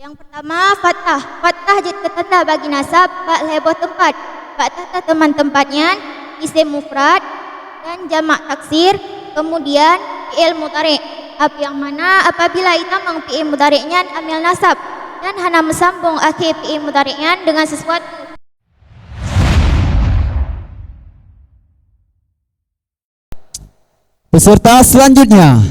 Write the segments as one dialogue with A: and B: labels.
A: Yang pertama fathah. Fathah jadi ketanda bagi nasab bak leboh tempat. Bak tata teman tempatnya isim mufrad dan jamak taksir, kemudian fi'il mudhari'. Apa yang mana apabila kita mang fi'il mudhari'nya amil nasab dan hana mesambung akhir fi'il mudhari'nya dengan sesuatu.
B: Peserta selanjutnya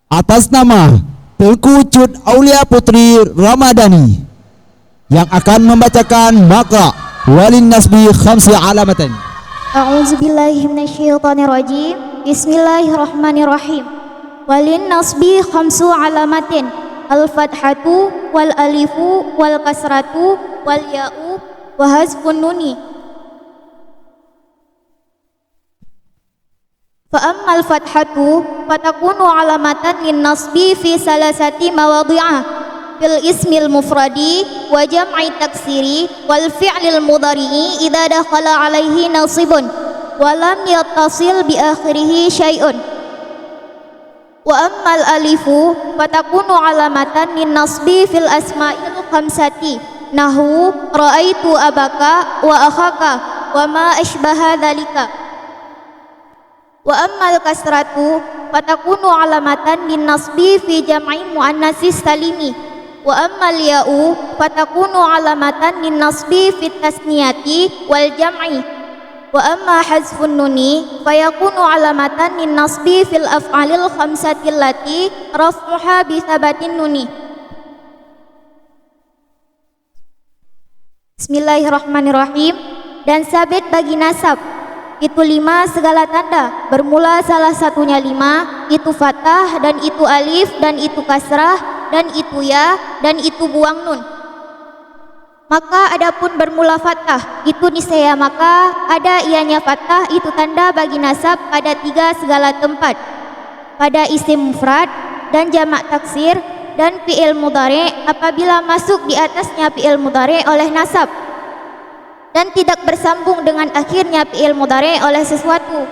B: atas nama Tengku Cut Aulia Putri Ramadhani yang akan membacakan makra walin nasbi khamsi alamatan.
A: A'udzubillahi minasyaitonirrajim. Bismillahirrahmanirrahim. Walin nasbi khamsu alamatin. Al-fathatu wal alifu wal kasratu wal ya'u wa hazfun nuni. Fa ammal fathatu fatakunu alamatan lin nasbi fi salasati mawadhi'ah fil ismil mufradi wa jam'i taksiri wal fi'lil mudhari'i idza dakhala alaihi nasibun wa lam yattasil bi akhirih syai'un. Wa ammal alifu fatakunu alamatan lin nasbi fil asma'il khamsati nahu ra'aitu abaka wa akhaka wa ma ashbaha dzalika. Wa ammal kasratu fatakunu alamatan lin nasbi fi jam'i muannatsis salimi wa ammal ya'u fatakunu alamatan lin nasbi fi tasniyati wal jam'i wa amma hazfun nuni fayakunu alamatan lin nasbi fil af'alil khamsati allati raf'uha bi thabatin nuni. Bismillahirrahmanirrahim. Dan sabit bagi nasab itu 5 segala tanda, bermula salah satunya 5, itu fathah dan itu alif dan itu kasrah dan itu ya dan itu buang nun. Maka adapun bermula fathah itu niscaya maka ada ianya fathah itu tanda bagi nasab pada 3 segala tempat, pada isim mufrad dan jamak taksir dan fi'il mudhari' apabila masuk di atasnya fi'il mudhari' oleh nasab dan tidak bersambung dengan akhirnya fi'il mudhari' oleh sesuatu.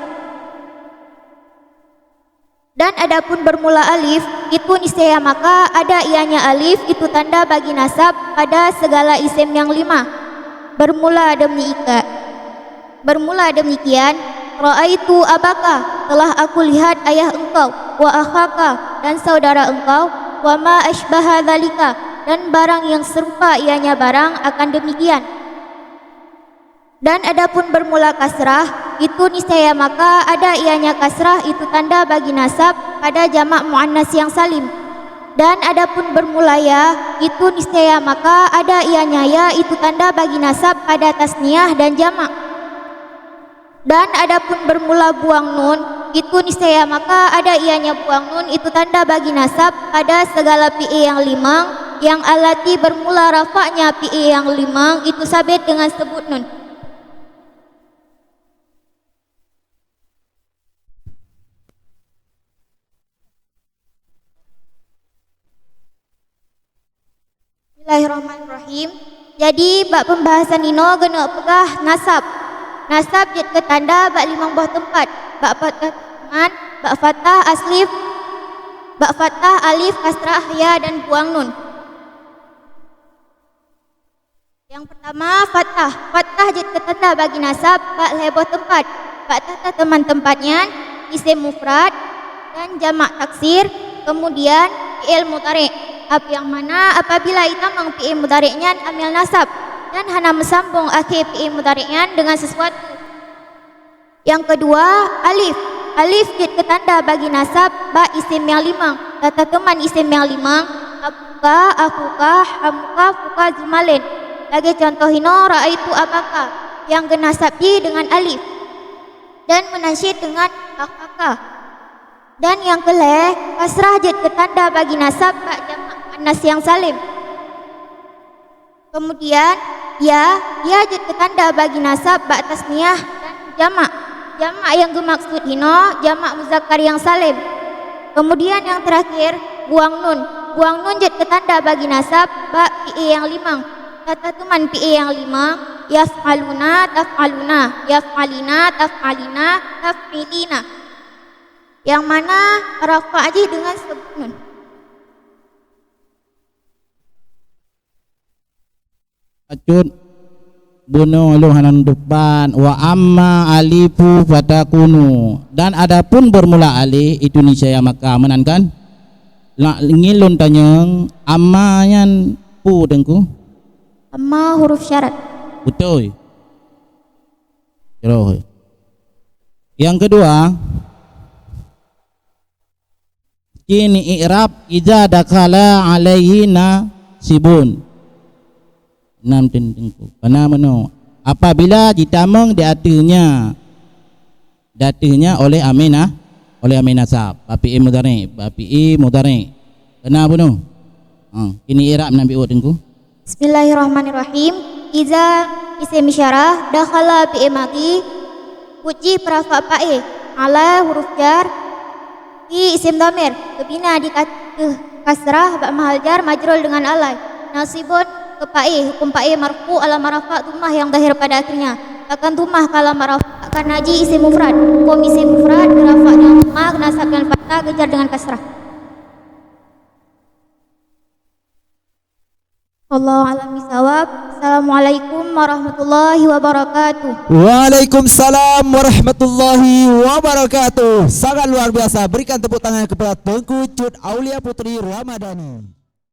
A: Dan adapun bermula alif itu niscaya maka ada ianya alif itu tanda bagi nasab pada segala isim yang 5. Bermula demikian ra'aitu abaka, telah aku lihat ayah engkau, wa akhaka, dan saudara engkau, wa ma ashbaha dzalika, dan barang yang serupa ianya barang akan demikian. Dan adapun bermula kasrah itu niscaya maka ada ianya kasrah itu tanda bagi nasab pada jamak muannas yang salim. Dan adapun bermula ya itu niscaya maka ada ianya ya itu tanda bagi nasab pada tasniyah dan jamak. Dan adapun bermula buang nun itu niscaya maka ada ianya buang nun itu tanda bagi nasab pada segala fi'il yang 5 yang alati bermula rafa'nya fi'il yang 5 itu sabit dengan sebut nun. Bismillahirrahmanirrahim. Jadi bab pembahasan ino gena pegah nasab. Nasab jad ke tanda bak 5 buah tempat. Bak fathah teman, bak fathah aslif, bak fathah alif kasrah ya dan buang nun. Yang pertama fathah. Fathah jad ke tanda bagi nasab bak leboh tempat. Bak tata teman tempatnya isim mufrad dan jamak taksir, kemudian fi'il mudhari'. Apa yang mana apabila kita mang fi'il mudhari'nya amil nasab dan hana mesambung akhir fi'il mudhari'nya dengan sesuatu. Yang kedua alif. Alif jad ketanda bagi nasab ba isim yang 5. Tata teman isim yang 5 abuka, akuka, hamuka, fuka, jumalin. Lagi contoh hino ra'aitu abaka yang genasab dengan alif dan menansyid dengan akaka. Dan yang keleh kasrah jad ketanda bagi nasab ba jamak muannas yang salim. Kemudian ya jad ketanda bagi nasab ba tasniyah dan jamak. Jamak yang dimaksud hino jamak muzakkar yang salim. Kemudian yang terakhir buang nun. Buang nun jad ketanda bagi nasab ba fi'il yang 5. Tata teman fi'il yang 5 yaf'aluna, taf'aluna, yaf'alina, taf'alina, taf'ilina. Yang mana rafa' aja dengan sebut nun.
C: acut bunuh luhanan depan wa amma alifu fatakunu, dan adapun bermula alif itu niscaya maka menankan ngilun tanyang amma yan pu dengku
A: Amma huruf syarat.
C: betul. Yang kedua, kini i'rab idza dakala alaihi nasibun. Enam tentengku. Karena mano apabila ditamang di artinya oleh aminah, oleh aminasab, bapi mudhari. Kenapa no? Kini i'rab nabi tengku.
A: Bismillahirrahmanirrahim. Iza isim syarah dakhala fi mati uji perafa pae ala huruf jar fi isim dhamir kebina di kasrah ba mahal jar majrul dengan alai nasibun ke pae hukum pae marfu ala marafa tumah yang dahir pada akhirnya akan tumah kala marafa akan naji isim mufrad hukum isim mufrad rafa dengan tumah nasab dengan fathah kejar dengan kasrah. Wallahu a'lam bishawab. Assalamualaikum warahmatullahi wabarakatuh.
B: Waalaikumsalam warahmatullahi wabarakatuh. Sangat luar biasa. Berikan tepuk tangan kepada Tengku Cut Aulia Putri Ramadhani.